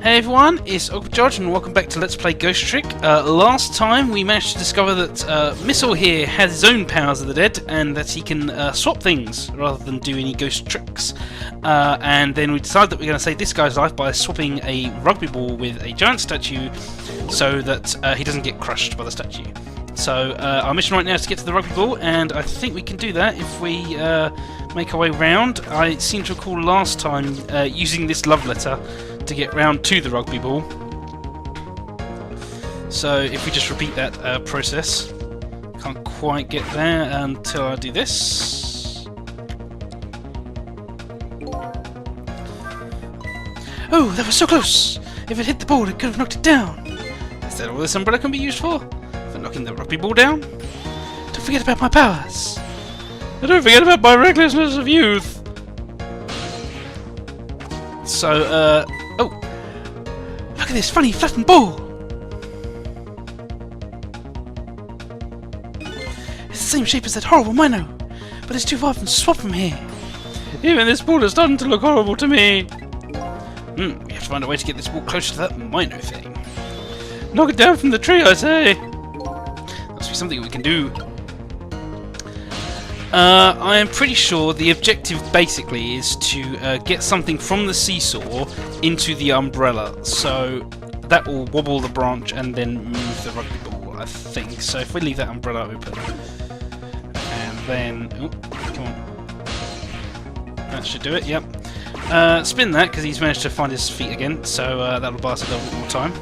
Hey everyone, it's Uncle George and welcome back to Let's Play Ghost Trick. Last time we managed to discover that Missile here has his own powers of the dead and that he can swap things rather than do any ghost tricks. And then we decided that we're going to save this guy's life by swapping a rugby ball with a giant statue so that he doesn't get crushed by the statue. So our mission right now is to get to the rugby ball, and I think we can do that if we make our way round. I seem to recall last time using this love letter to get round to the rugby ball. So if we just repeat that process, can't quite get there until I do this. Oh, that was so close! If it hit the ball, it could have knocked it down. Is that all this umbrella can be used for? For knocking the rugby ball down? Don't forget about my powers! And don't forget about my recklessness of youth! So, oh! Look at this funny flattened ball! It's the same shape as that horrible Mino, but it's too far from swap from here. Even this ball is starting to look horrible to me! We have to find a way to get this ball closer to that Mino thing. Knock it down from the tree, I say! Must be something we can do. I am pretty sure the objective basically is to get something from the seesaw into the umbrella, so that will wobble the branch and then move the rugby ball, I think. So if we leave that umbrella open, and then, oh, come on, that should do it. Yep. Spin that because he's managed to find his feet again, so that'll buy us a little bit more time.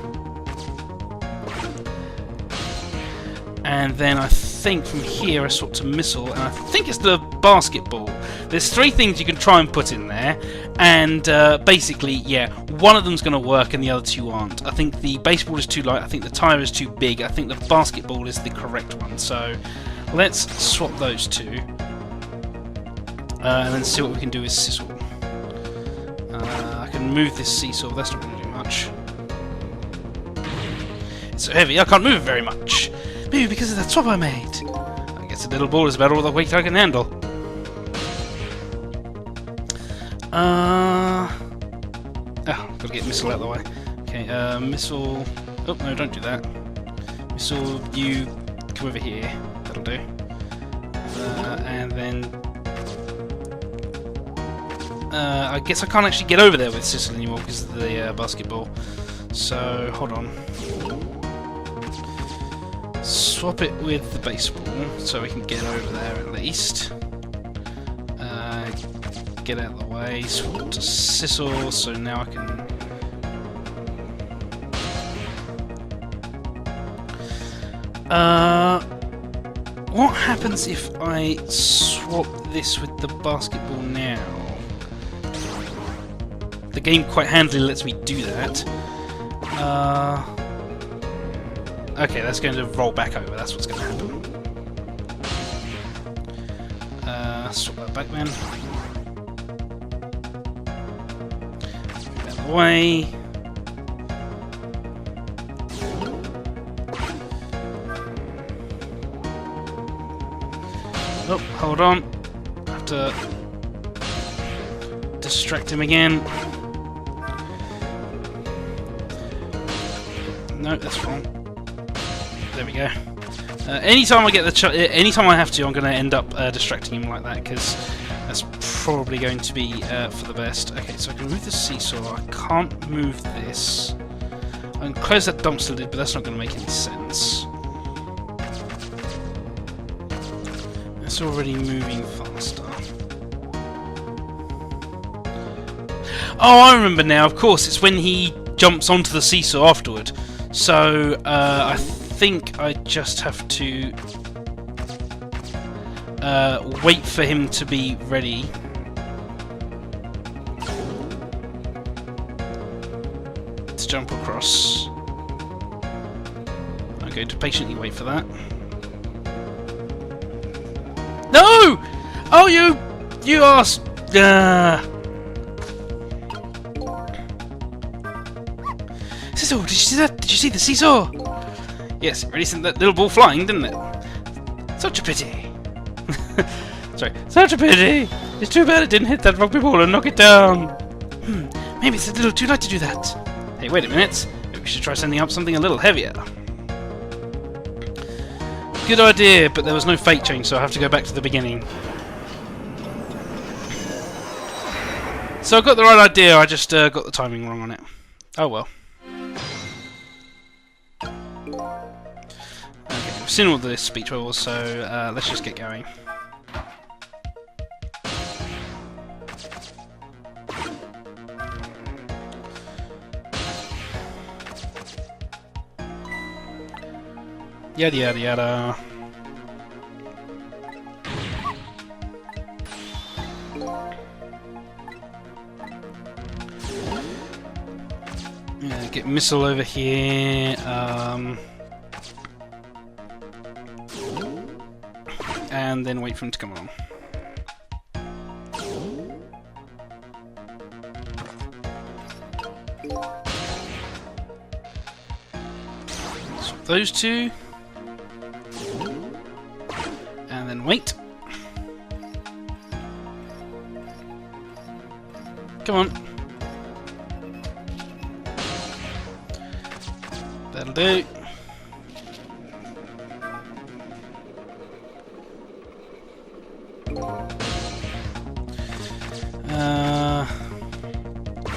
And then I think from here I swap to Missile, and I think it's the basketball. There's three things you can try and put in there, and basically, yeah, one of them's going to work and the other two aren't. I think the baseball is too light, I think the tire is too big, I think the basketball is the correct one. So let's swap those two, and then see what we can do with Sizzle. I can move this seesaw, but that's not going to do much. It's so heavy, I can't move it very much. Maybe because of that swap I made. I guess a little ball is about all the weight I can handle. Gotta get Missile out of the way. Okay, Missile. Oh no, don't do that. Missile, you come over here. That'll do. And then I guess I can't actually get over there with Sissel anymore because of the basketball. So hold on. Swap it with the baseball so we can get over there at least. Get out of the way, swap to Sissel, so now I can... what happens if I swap this with the basketball now? The game quite handily lets me do that. Okay, that's going to roll back over, that's what's going to happen. Swap that back then. Move out of the way. Oh, hold on. I have to distract him again. No, that's wrong. There we go. Anytime I get the anytime I have to, I'm going to end up distracting him like that because that's probably going to be for the best. Okay, so I can move the seesaw. I can't move this. I can close that dumpster lid, but that's not going to make any sense. It's already moving faster. Oh, I remember now. Of course, it's when he jumps onto the seesaw afterward. So I think I just have to wait for him to be ready. To jump across. I'm going to patiently wait for that. No! Oh, you asked. Sizzle, did you see that? Did you see the seesaw? Yes, it really sent that little ball flying, didn't it? Such a pity. Sorry, such a pity. It's too bad it didn't hit that rugby ball and knock it down. Maybe it's a little too late to do that. Hey, wait a minute. Maybe we should try sending up something a little heavier. Good idea, but there was no fate change, so I have to go back to the beginning. So I got the right idea, I just got the timing wrong on it. Oh well. Okay, we've seen all this speech bubbles, so let's just get going. Yada yada yada. Yeah, get missile over here. And then wait for him to come along. Swap those two. And then wait. Come on. That'll do.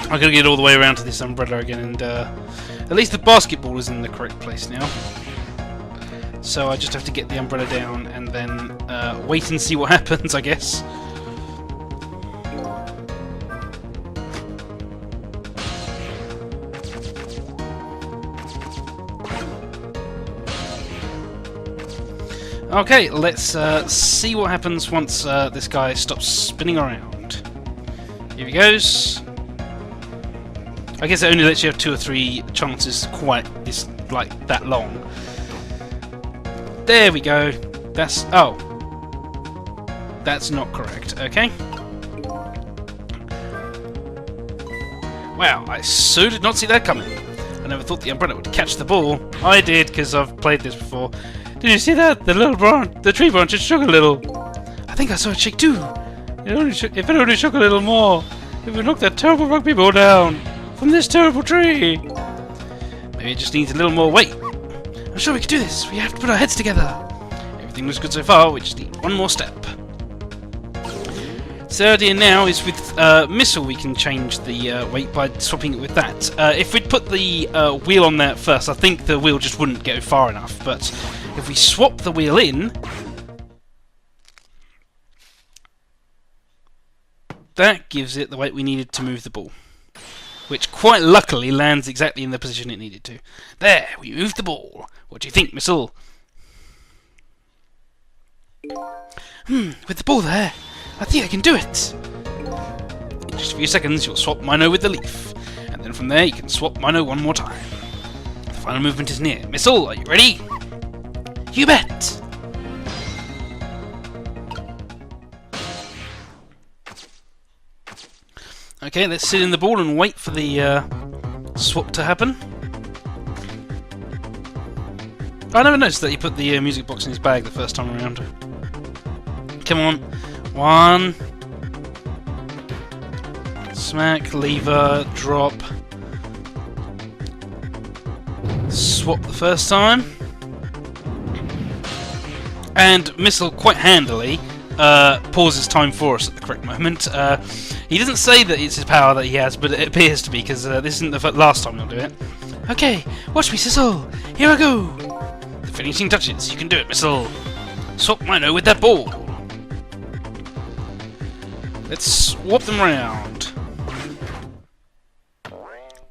I gotta get all the way around to this umbrella again, and at least the basketball is in the correct place now. So I just have to get the umbrella down and then wait and see what happens, I guess. Okay, let's see what happens once this guy stops spinning around. Here he goes. I guess it only lets you have 2 or 3 chances quite this like that long. There we go. That's that's not correct. Okay. Wow, I so did not see that coming. I never thought the umbrella would catch the ball. I did, because I've played this before. Did you see that? The tree branch, it shook a little. I think I saw it shake too. If it only shook a little more, it would knock that terrible rugby ball down from this terrible tree. Maybe it just needs a little more weight. I'm sure we can do this. We have to put our heads together. Everything looks good so far. We just need one more step. So the idea now is with missile we can change the weight by swapping it with that. If we'd put the wheel on there first, I think the wheel just wouldn't go far enough. But if we swap the wheel in, that gives it the weight we needed to move the ball, which quite luckily lands exactly in the position it needed to. There, we moved the ball. What do you think, missile? With the ball there, I think I can do it. In just a few seconds, you'll swap Mino with the leaf, and then from there you can swap Mino one more time. The final movement is near. Missile, are you ready? You bet! Okay, let's sit in the ball and wait for the swap to happen. I never noticed that he put the music box in his bag the first time around. Come on. 1. Smack, lever, drop. Swap the first time. And missile quite handily pauses time for us at the correct moment. He doesn't say that it's his power that he has, but it appears to be, because this isn't the last time he'll do it. Okay, watch me, Sizzle. Here I go. The finishing touches. You can do it, Missile. Swap Mino with that ball. Let's swap them round.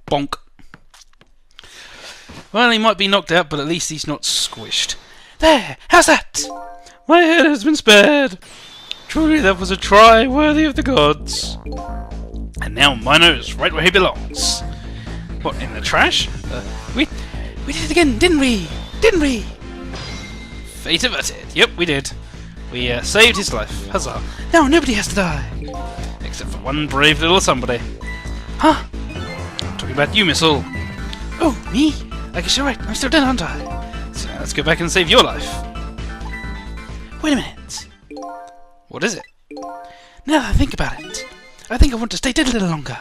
Bonk. Well, he might be knocked out, but at least he's not squished. There! How's that? My head has been spared. Truly, that was a try worthy of the gods. And now Mino is right where he belongs. What, in the trash? We did it again, didn't we? Didn't we? Fate averted. Yep, we did. We saved his life. Huzzah. Now nobody has to die. Except for one brave little somebody. Huh? I'm talking about you, Missile. Oh, me? I guess you're right. I'm still dead, aren't I? So let's go back and save your life. Wait a minute. What is it? Now that I think about it, I think I want to stay dead a little longer.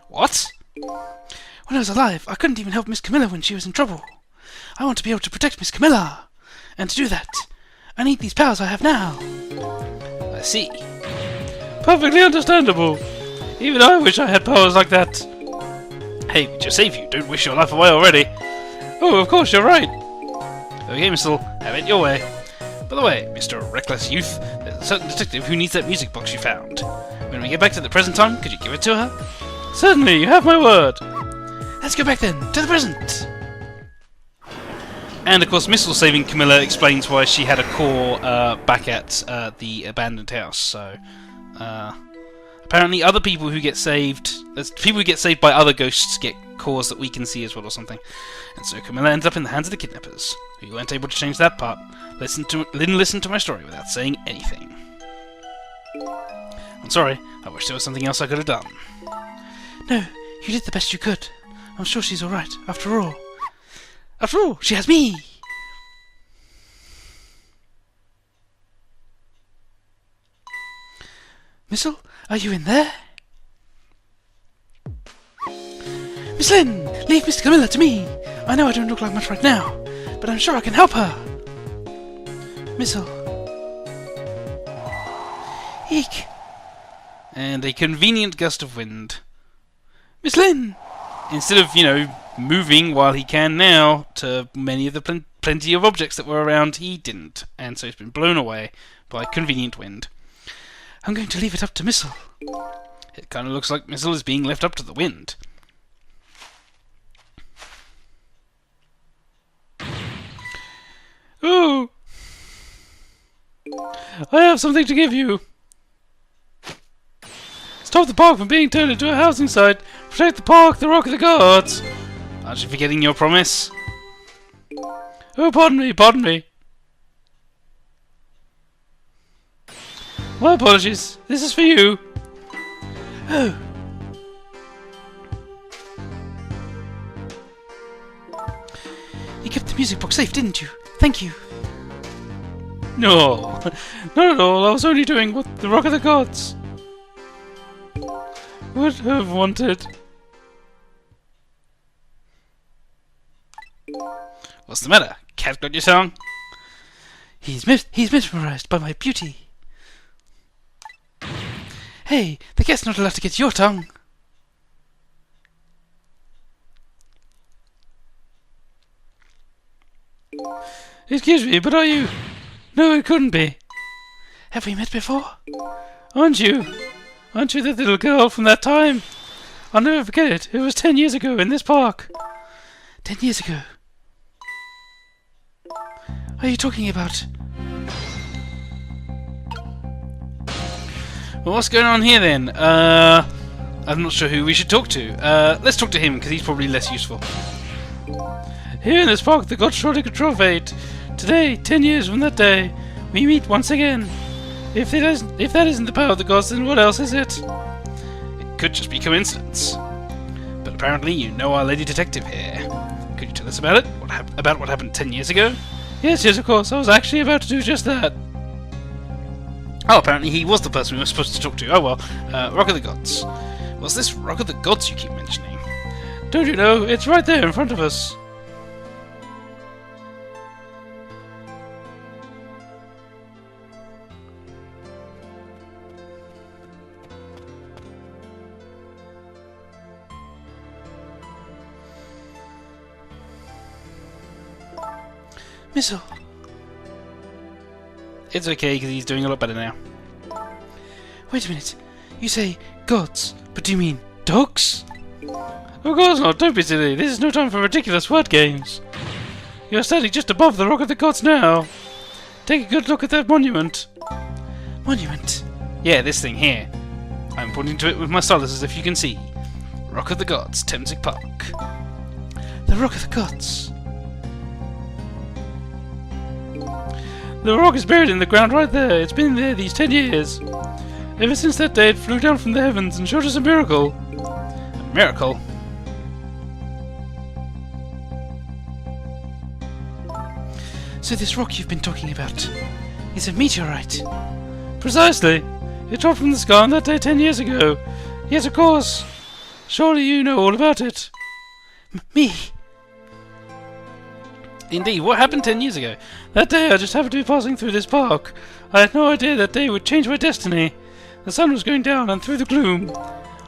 What? When When I was alive, I couldn't even help Miss Camilla when she was in trouble. I want to be able to protect Miss Camilla. And to do that, I need these powers I have now. I see. Perfectly understandable. Even I wish I had powers like that. Hey, we just saved you. Don't wish your life away already. Oh, of course, you're right. Okay, Missile, have it your way. By the way, Mr. Reckless Youth, there's a certain detective who needs that music box you found. When we get back to the present time, could you give it to her? Certainly, you have my word. Let's go back then, to the present. And of course, Missile saving Camilla explains why she had a core back at the abandoned house. So, apparently, other people who get saved, people who get saved by other ghosts get cores that we can see as well, or something. And so Camilla ends up in the hands of the kidnappers, who weren't able to change that part. Didn't listen to my story without saying anything. I'm sorry. I wish there was something else I could have done. No, you did the best you could. I'm sure she's all right. After all. After all, she has me! Missile, are you in there? Miss Lynn, leave Mr. Camilla to me! I know I don't look like much right now, but I'm sure I can help her! Missile. Eek! And a convenient gust of wind. Miss Lynn! Instead of, moving while he can now to many of the plenty of objects that were around, he didn't, and so he's been blown away by convenient wind. I'm going to leave it up to Missile. It kind of looks like Missile is being left up to the wind. Ooh! I have something to give you. Stop the park from being turned into a housing site. Protect the park, the Rock of the Gods. Aren't you forgetting your promise? Oh, pardon me, pardon me. My apologies. This is for you. Oh. You kept the music box safe, didn't you? Thank you. No, not at all. I was only doing what the Rock of the Gods would have wanted. What's the matter? Cat got your tongue? He's mesmerized by my beauty. Hey, the cat's not allowed to get your tongue. Excuse me, but are you? No, it couldn't be. Have we met before? Aren't you? Aren't you the little girl from that time? I'll never forget it. It was 10 years ago in this park. 10 years ago? What are you talking about? Well, what's going on here then? I'm not sure who we should talk to. Let's talk to him, because he's probably less useful. Here in this park, the gods surely control fate. Today, 10 years from that day, we meet once again. If that isn't the power of the gods, then what else is it? It could just be coincidence. But apparently you know our lady detective here. Could you tell us about it? About what happened 10 years ago? Yes, of course. I was actually about to do just that. Oh, apparently he was the person we were supposed to talk to. Oh well. Rock of the Gods. What's this Rock of the Gods you keep mentioning? Don't you know? It's right there in front of us. Missile. It's okay, because he's doing a lot better now. Wait a minute. You say gods, but do you mean dogs? Of course not. Don't be silly. This is no time for ridiculous word games. You're standing just above the Rock of the Gods now. Take a good look at that monument. Monument? Yeah, this thing here. I'm pointing to it with my stylus as if you can see. Rock of the Gods, Thameslink Park. The Rock of the Gods. The rock is buried in the ground right there. It's been there these 10 years. Ever since that day, it flew down from the heavens and showed us a miracle. A miracle? So this rock you've been talking about is a meteorite? Precisely. It dropped from the sky on that day 10 years ago. Yes, of course. Surely you know all about it. Me! Indeed, what happened 10 years ago? That day I just happened to be passing through this park. I had no idea that day would change my destiny. The sun was going down, and through the gloom,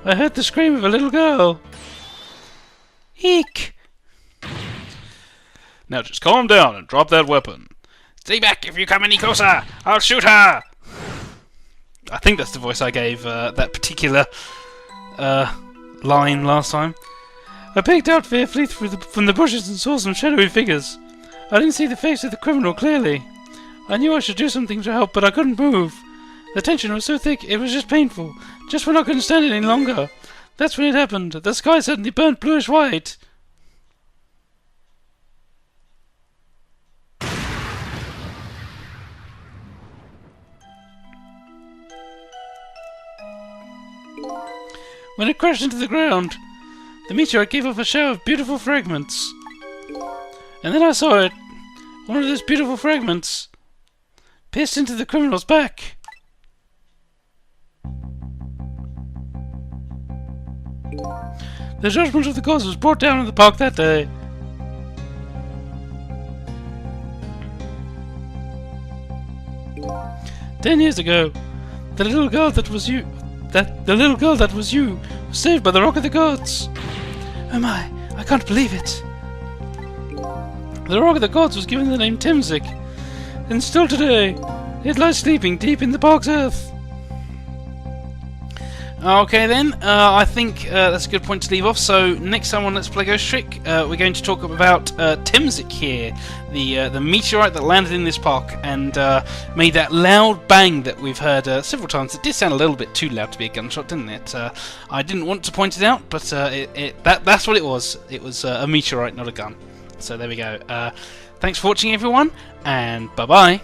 I heard the scream of a little girl. Eek! Now just calm down and drop that weapon. Stay back! If you come any closer, I'll shoot her! I think that's the voice I gave that particular line last time. I peeked out fearfully from the bushes and saw some shadowy figures. I didn't see the face of the criminal clearly. I knew I should do something to help, but I couldn't move. The tension was so thick, it was just painful. Just when I couldn't stand it any longer. That's when it happened. The sky suddenly burnt bluish white. When it crashed into the ground, the meteorite gave off a shower of beautiful fragments. And then I saw it. One of those beautiful fragments pierced into the criminal's back. The judgment of the gods was brought down in the park that day. "10 years ago, the little girl that was you was saved by the Rock of the Gods. Oh my, I can't believe it. The Rock of the Gods was given the name Temzik, and still today, it lies sleeping deep in the park's earth." Okay then, I think that's a good point to leave off. So next time on Let's Play Ghost Trick, we're going to talk about Temzik here, the meteorite that landed in this park and made that loud bang that we've heard several times. It did sound a little bit too loud to be a gunshot, didn't it? I didn't want to point it out, but that's what it was. It was a meteorite, not a gun. So there we go. Thanks for watching everyone, and bye-bye.